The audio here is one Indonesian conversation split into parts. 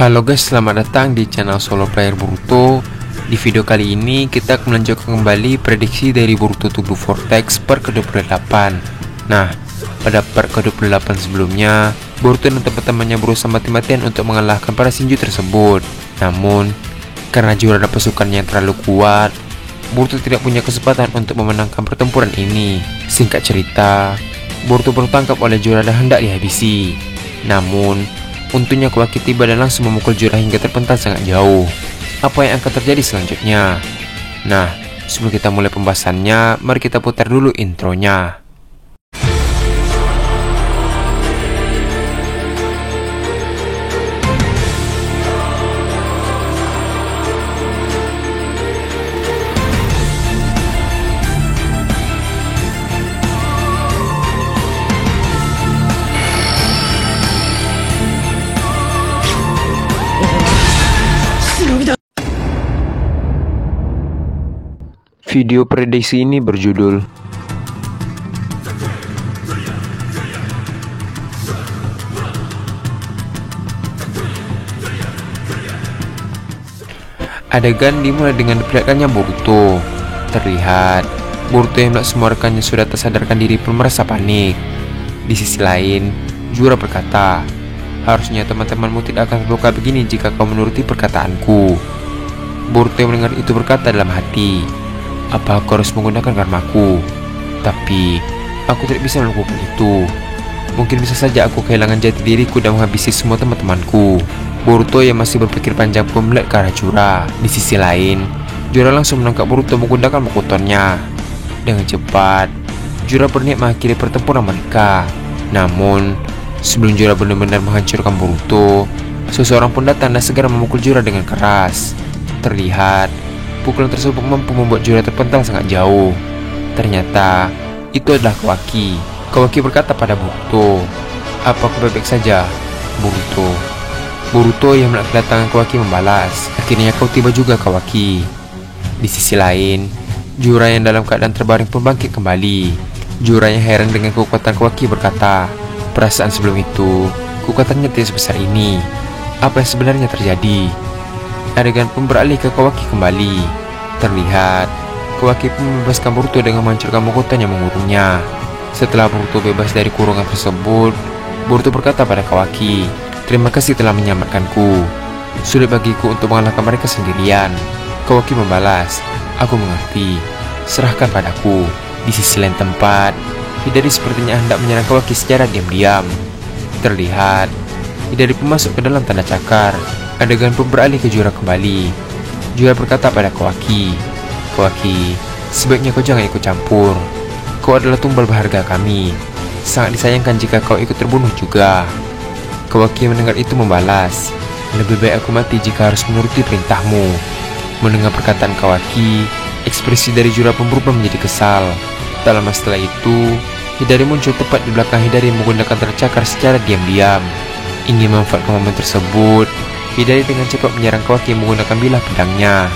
Halo guys, selamat datang di channel Solo Player Boruto. Di video kali ini kita akan melanjutkan kembali prediksi dari Boruto to Blue Vortex per ke-28. Nah, pada part ke-28 sebelumnya, Boruto dan teman-temannya berusaha mati-matian untuk mengalahkan para Shinju tersebut. Namun, karena Jiraiya dan pasukannya yang terlalu kuat, Boruto tidak punya kesempatan untuk memenangkan pertempuran ini. Singkat cerita, Boruto tertangkap oleh Jiraiya dan hendak dihabisi. Namun, untungnya Kawaki tiba dan langsung memukul Jiraiya hingga terpental sangat jauh. Apa yang akan terjadi selanjutnya? Nah, sebelum kita mulai pembahasannya, mari kita putar dulu intronya. Video prediksi ini berjudul adegan dimulai dengan diperlihatkannya Boruto. Terlihat Boruto yang melihat semua rekannya sudah tersadarkan diri pun merasa panik. Di sisi lain, Jiraiya berkata, "Harusnya teman-temanmu tidak akan terluka begini jika kau menuruti perkataanku." Boruto yang mendengar itu berkata dalam hati, "Apa aku harus menggunakan karmaku? Tapi aku tidak bisa melakukan itu. Mungkin bisa saja aku kehilangan jati diriku dan menghabisi semua teman-temanku." Boruto yang masih berpikir panjang pun melihat ke arah Jiraiya. Di sisi lain, Jiraiya langsung menangkap Boruto menggunakan mokutonnya. Dengan cepat, Jiraiya berniat mengakhiri pertempuran mereka. Namun, sebelum Jiraiya benar-benar menghancurkan Boruto, seseorang pun datang dan segera memukul Jiraiya dengan keras. Terlihat pukulan tersebut mampu membuat Jiraiya terpental sangat jauh. Ternyata itu adalah Kawaki. Kawaki berkata pada Boruto, "Apa aku baik-baik saja, Boruto?" Boruto yang melihat kedatangan Kawaki membalas, "Akhirnya kau tiba juga, Kawaki." Di sisi lain, Jiraiya yang dalam keadaan terbaring pun bangkit kembali. Jiraiya yang heran dengan kekuatan Kawaki berkata, "Perasaan sebelum itu, kekuatannya tidak sebesar ini. Apa yang sebenarnya terjadi?" Adegan pun beralih ke Kawaki kembali. Terlihat Kawaki pun membebaskan Boruto dengan menghancurkan mokuton yang mengurungnya. Setelah Boruto bebas dari kurungan tersebut, Boruto berkata pada Kawaki, "Terima kasih telah menyelamatkanku. Sulit bagiku untuk mengalahkan mereka sendirian." Kawaki membalas, "Aku mengerti. Serahkan padaku." Di sisi lain tempat, Hidari sepertinya hendak menyerang Kawaki secara diam-diam. Terlihat Hidari pun masuk ke dalam tanda cakar. Adegan pun beralih ke Jiraiya kembali. Jiraiya berkata pada Kawaki, "Kawaki, sebaiknya kau jangan ikut campur. Kau adalah tumbal berharga kami. Sangat disayangkan jika kau ikut terbunuh juga." Kawaki mendengar itu membalas, "Lebih baik aku mati jika harus menuruti perintahmu." Mendengar perkataan Kawaki, ekspresi dari Jiraiya pun berubah menjadi kesal. Tak lama setelah itu, Hidari muncul tepat di belakang Hidari menggunakan tanda cakar secara diam-diam. Ingin memanfaatkan momen tersebut, Hidari dengan cepat menyerang Kawaki menggunakan bilah pedangnya.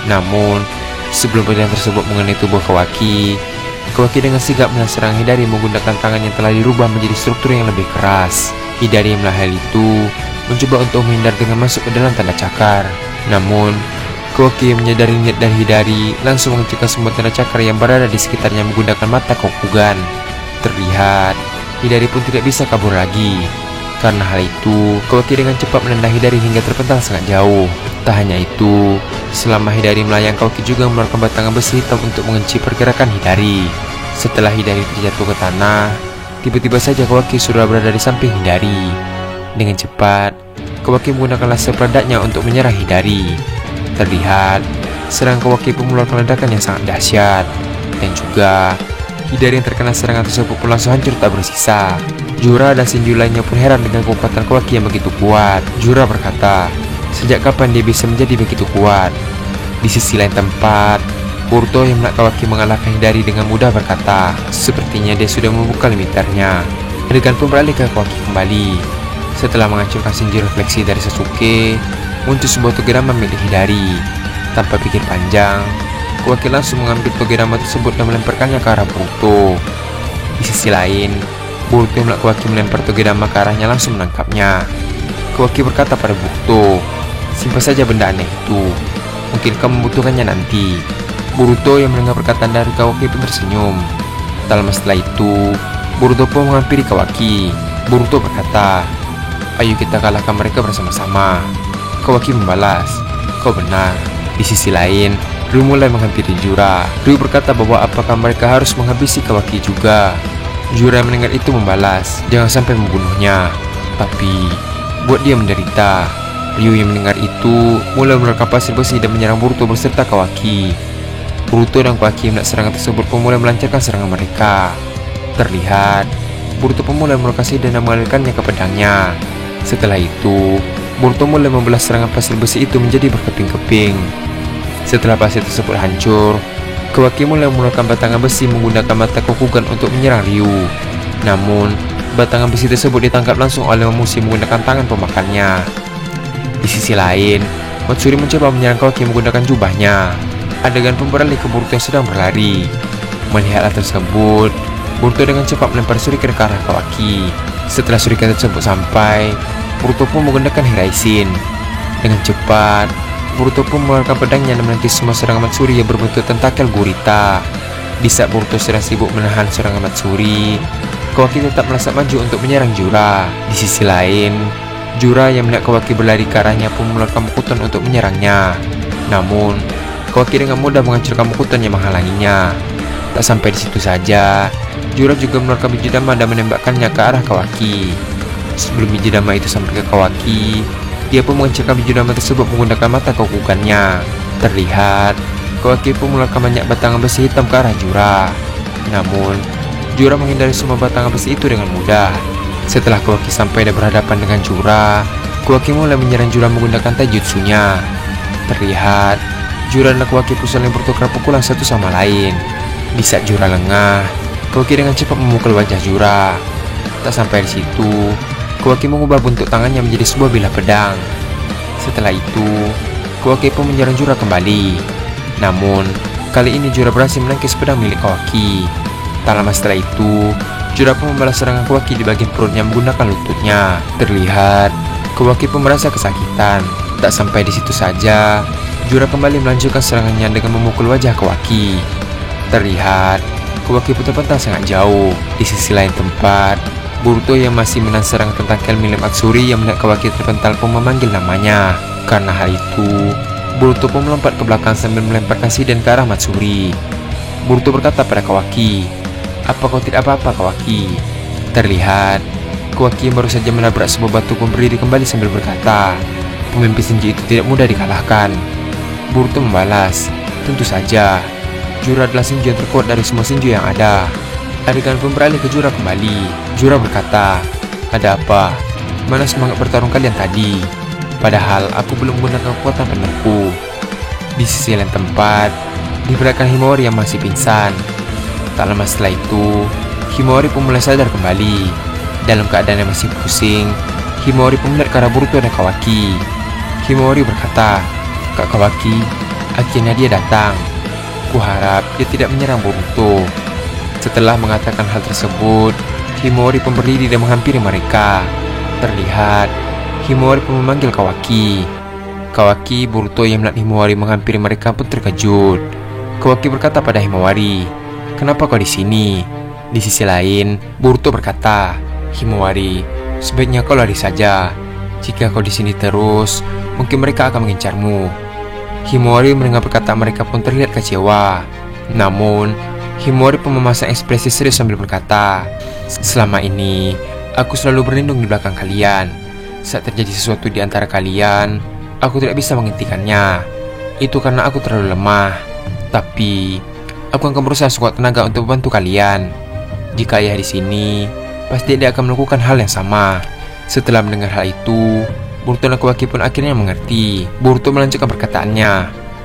Namun, sebelum pedang tersebut mengenai tubuh Kawaki, Kawaki dengan sigap menyerang Hidari menggunakan tangan yang telah dirubah menjadi struktur yang lebih keras. Hidari yang melihat hal itu mencoba untuk menghindar dengan masuk ke dalam tanda cakar. Namun, Kawaki yang menyadari niat dari Hidari langsung menghancurkan semua tanda cakar yang berada di sekitarnya menggunakan mata Kokugan. Terlihat Hidari pun tidak bisa kabur lagi. Karena hal itu, Kawaki dengan cepat menendang Hidari hingga terpental sangat jauh. Tak hanya itu, selama Hidari melayang, Kawaki juga mengeluarkan batangan besi hitam untuk mengunci pergerakan Hidari. Setelah Hidari terjatuh ke tanah, tiba-tiba saja Kawaki sudah berada di samping Hidari. Dengan cepat, Kawaki menggunakan laser peledaknya untuk menyerang Hidari. Terlihat, serangan Kawaki pun mengeluarkan ledakan yang sangat dahsyat. Dan juga, Hidari yang terkena serangan tersebut pun langsung hancur tak bersisa. Jiraiya dan Shinju lainnya pun heran dengan kekuatan Kawaki yang begitu kuat. Jiraiya berkata, "Sejak kapan dia bisa menjadi begitu kuat?" Di sisi lain tempat, Boruto yang melihat Kawaki mengalahkan Hidari dengan mudah berkata, "Sepertinya dia sudah membuka limiternya." Adegan pun beralih ke Kawaki kembali. Setelah menghancurkan Shinju refleksi dari Sasuke, muncul sebuah togedama milik Hidari. Tanpa pikir panjang, Kawaki langsung mengambil togedama tersebut dan melemparkannya ke arah Boruto. Di sisi lain, Boruto yang melihat Kawaki melempar togedama ke arahnya langsung menangkapnya. Kawaki berkata pada Boruto, "Simpan saja benda aneh itu. Mungkin kamu membutuhkannya nanti." Boruto yang mendengar perkataan dari Kawaki pun tersenyum. Tak lama setelah itu, Boruto pun menghampiri Kawaki. Boruto berkata, "Ayo kita kalahkan mereka bersama-sama." Kawaki membalas, "Kau benar." Di sisi lain, Ryu mulai menghampiri Jura. Ryu berkata bahwa apakah mereka harus menghabisi Kawaki juga. Jura yang mendengar itu membalas, "Jangan sampai membunuhnya, tapi buat dia menderita." Ryu yang mendengar itu mulai mengeluarkan pasir besi dan menyerang Boruto beserta Kawaki. Boruto dan Kawaki melihat serangan tersebut pun mulai melancarkan serangan mereka. Terlihat, Boruto pun mulai melokasi dan mengalirkannya ke pedangnya. Setelah itu, Boruto mulai membelah serangan pasir besi itu menjadi berkeping-keping. Setelah pasir tersebut hancur, Kawaki mulai mengeluarkan batangan besi menggunakan mata Kokugan untuk menyerang Ryu. Namun, batangan besi tersebut ditangkap langsung oleh Mamushi menggunakan tangan pemakannya. Di sisi lain, Matsuri mencoba menyerang Kawaki menggunakan jubahnya. Adegan pun beralih ke Boruto yang sedang berlari. Melihat hal tersebut, Boruto dengan cepat melempar shuriken ke arah Kawaki. Setelah shuriken tersebut sampai, Boruto pun menggunakan Hiraishin. Dengan cepat, Boruto pun mengeluarkan pedangnya dan menangkis semua serangan Matsuri yang berbentuk tentakel gurita. Di saat Boruto sedang sibuk menahan serangan Matsuri, Kawaki tetap melesat maju untuk menyerang Jura. Di sisi lain, Jura yang melihat Kawaki berlari ke arahnya pun mengeluarkan Mokuton untuk menyerangnya. Namun, Kawaki dengan mudah menghancurkan Mokuton yang menghalanginya. Tak sampai di situ saja, Jura juga mengeluarkan biji dama dan menembakkannya ke arah Kawaki. Sebelum biji dama itu sampai ke Kawaki, dia pun menghancurkan biji dama tersebut menggunakan mata Kokugannya. Terlihat, Kawaki pun mengeluarkan banyak batangan besi hitam ke arah Jura. Namun, Jura menghindari semua batangan besi itu dengan mudah. Setelah Kawaki sampai dan berhadapan dengan Jura, Kawaki mulai menyerang Jura menggunakan taijutsunya. Terlihat, Jura dan Kawaki pun saling bertukar pukulan satu sama lain. Di saat Jura lengah, Kawaki dengan cepat memukul wajah Jura. Tak sampai di situ, Kawaki mengubah bentuk tangannya menjadi sebuah bilah pedang. Setelah itu, Kawaki pun menyerang Jura kembali. Namun, kali ini Jura berhasil menangkis pedang milik Kawaki. Tak lama setelah itu, Jura pun membalas serangan Kawaki di bagian perutnya menggunakan lututnya. Terlihat, Kawaki pun merasa kesakitan. Tak sampai di situ saja, Jura kembali melanjutkan serangannya dengan memukul wajah Kawaki. Terlihat, Kawaki pun terpental sangat jauh. Di sisi lain tempat, Boruto yang masih menahan serangan tentakel milik Matsuri yang melihat Kawaki terpental pun memanggil namanya. Karena hal itu, Boruto pun melompat ke belakang sambil melemparkan siden ke arah Matsuri. Boruto berkata pada Kawaki, "Apa kau tidak apa-apa, Kawaki?" Terlihat, Kawaki yang baru saja menabrak sebuah batu pun berdiri kembali sambil berkata, "Pemimpin Shinju itu tidak mudah dikalahkan." Boruto membalas, "Tentu saja. Jura adalah Shinju yang terkuat dari semua Shinju yang ada." Adegan pun beralih ke Jura kembali. Jura berkata, "Ada apa? Mana semangat bertarung kalian tadi? Padahal aku belum menggunakan kekuatan penuhku." Di sisi lain tempat, diperlihatkan Himawari yang masih pingsan. Tak lama setelah itu, Himawari pun mulai sadar kembali. Dalam keadaan yang masih pusing, Himawari pun melihat ke arah Boruto dan Kawaki. Himawari berkata, "Kak Kawaki, akhirnya dia datang. Kuharap dia tidak menyerang Boruto." Setelah mengatakan hal tersebut, Himawari pun berdiri dan menghampiri mereka. Terlihat, Himawari pun memanggil Kawaki. Kawaki, Boruto yang melihat Himawari menghampiri mereka pun terkejut. Kawaki berkata pada Himawari, "Kenapa kau di sini?" Di sisi lain, Boruto berkata, "Himawari, sebaiknya kau lari saja. Jika kau di sini terus, mungkin mereka akan mengincarmu." Himawari mendengar perkataan mereka pun terlihat kecewa. Namun, Himawari pun memasang ekspresi serius sambil berkata, "Selama ini, aku selalu berlindung di belakang kalian. Saat terjadi sesuatu di antara kalian, aku tidak bisa menghentikannya. Itu karena aku terlalu lemah. Tapi, aku akan berusaha sekuat tenaga untuk membantu kalian. Jika ayah di sini, pasti dia akan melakukan hal yang sama." Setelah mendengar hal itu, Boruto dan Kawaki pun akhirnya mengerti. Boruto melanjutkan perkataannya,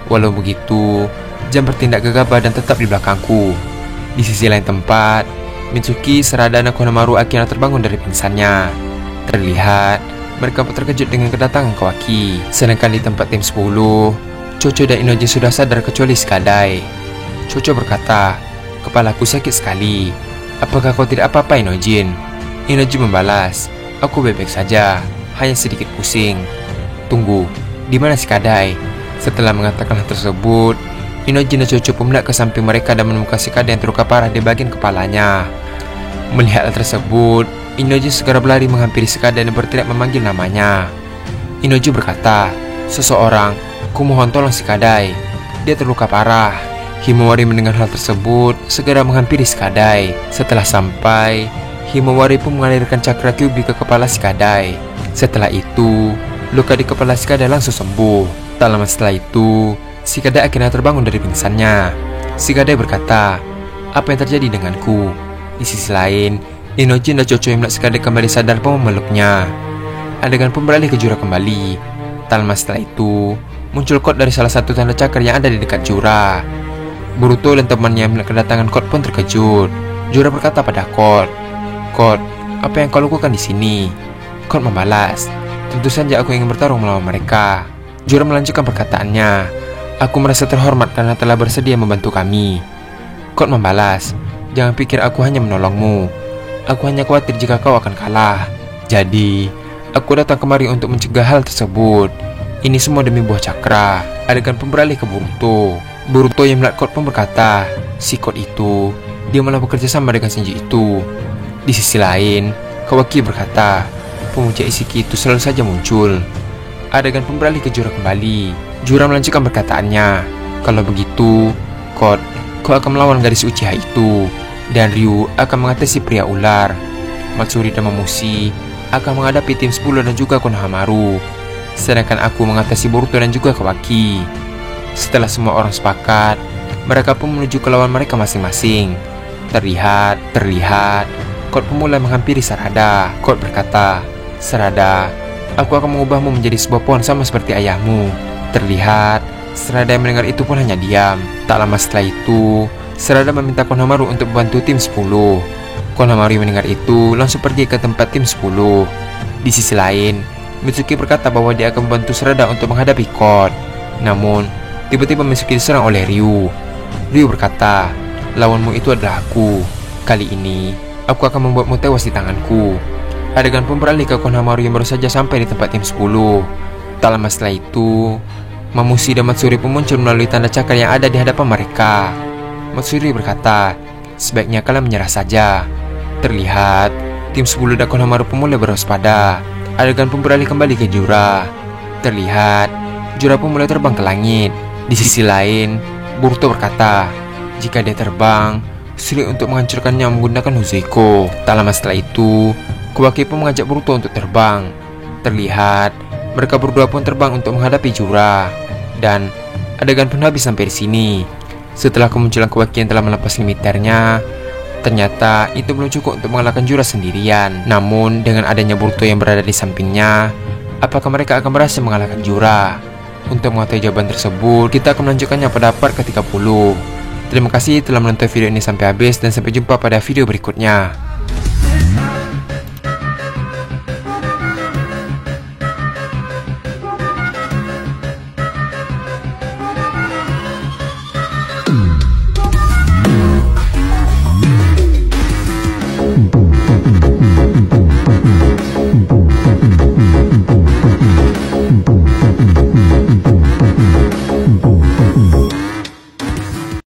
"Walau begitu, jangan bertindak gegabah dan tetap di belakangku." Di sisi lain tempat, Mitsuki, Sarada, dan Konohamaru akhirnya terbangun dari pingsannya. Terlihat, mereka pun terkejut dengan kedatangan Kawaki. Sedangkan di tempat tim 10, Chocho dan Inojin sudah sadar kecuali Skadai. Chocho berkata, "Kepalaku sakit sekali. Apakah kau tidak apa-apa, Inojin?" Inojin membalas, "Aku baik-baik saja. hanya sedikit pusing. Tunggu, di mana si Kadai? Setelah mengatakan hal tersebut, Inojin dan Chocho pun melihat ke samping mereka dan menemukan si Kadai yang terluka parah di bagian kepalanya. Melihat hal tersebut, Inojin segera berlari menghampiri si Kadai dan berteriak memanggil namanya. Inojin berkata, "Seseorang, kumohon tolong si Kadai. Dia terluka parah." Himawari mendengar hal tersebut, segera menghampiri si Kadai. Setelah sampai, Himawari pun mengalirkan cakra kyuubi ke kepala si Kadai. Setelah itu, luka di kepala si Kadai langsung sembuh. Tak lama setelah itu, si Kadai akhirnya terbangun dari pingsannya. Si Kadai berkata, "Apa yang terjadi denganku?" Di sisi lain, Inojin dan Chocho yang melihat si Kadai kembali sadar pun memeluknya. Adegan pun beralih ke Jura kembali. Tak lama setelah itu, muncul Code dari salah satu tanda cakar yang ada di dekat Jura. Boruto dan temannya yang melihat kedatangan Code pun terkejut. Jura berkata pada Code, "Code, apa yang kau lakukan di sini?" Code membalas, "Tentu saja aku ingin bertarung melawan mereka." Jura melanjutkan perkataannya, "Aku merasa terhormat karena telah bersedia membantu kami." Code membalas, "Jangan pikir aku hanya menolongmu. Aku hanya khawatir jika kau akan kalah. Jadi, aku datang kemari untuk mencegah hal tersebut. Ini semua demi buah cakra." Adegan pun beralih ke Boruto. Boruto yang melihat Code pun berkata, "Si Code itu, dia malah bekerja sama dengan Shinji itu." Di sisi lain, Kawaki berkata, "Pemuja Isiki itu selalu saja muncul." Adegan pun beralih ke Jura kembali. Jura melanjutkan perkataannya, "Kalau begitu, Code, kau akan melawan gadis Uchiha itu, dan Ryu akan mengatasi pria ular. Matsuri dan Mamushi akan menghadapi tim 10 dan juga Konohamaru. Sedangkan aku mengatasi Boruto dan juga Kawaki." Setelah semua orang sepakat, mereka pun menuju ke lawan mereka masing-masing. Terlihat, Code pun mulai menghampiri Sarada. Code berkata, "Sarada, aku akan mengubahmu menjadi sebuah pohon sama seperti ayahmu." Terlihat, Sarada yang mendengar itu pun hanya diam. Tak lama setelah itu, Sarada meminta Konohamaru untuk membantu tim 10. Konohamaru yang mendengar itu langsung pergi ke tempat tim 10. Di sisi lain, Mitsuki berkata bahwa dia akan membantu Sarada untuk menghadapi Code. Namun, tiba-tiba Mitsuki diserang oleh Ryu. Ryu berkata, "Lawanmu itu adalah aku. Kali ini, aku akan membuatmu tewas di tanganku." Adegan pun beralih ke Konohamaru yang baru saja sampai di tempat tim 10. Tak lama setelah itu, Mamushi dan Matsuri pun muncul melalui tanda cakar yang ada di hadapan mereka. Matsuri berkata, "Sebaiknya kalian menyerah saja." Terlihat, tim 10 dan Konohamaru pun mulai berwaspada. Adegan pun beralih kembali ke Jura. Terlihat, Jura pun mulai terbang ke langit. Di sisi lain, Boruto berkata, jika dia terbang, sulit untuk menghancurkannya menggunakan Huzeiko. Tak lama setelah itu, Kawaki pun mengajak Boruto untuk terbang. Terlihat, mereka berdua pun terbang untuk menghadapi Jura. Dan adegan pun habis sampai di sini. Setelah kemunculan Kawaki yang telah melepas limiternya, ternyata itu belum cukup untuk mengalahkan Jura sendirian. Namun dengan adanya Boruto yang berada di sampingnya, apakah mereka akan berhasil mengalahkan Jura? Untuk mengetahui jawaban tersebut, kita akan melanjutkannya pada part ke-30. Terima kasih telah menonton video ini sampai habis dan sampai jumpa pada video berikutnya.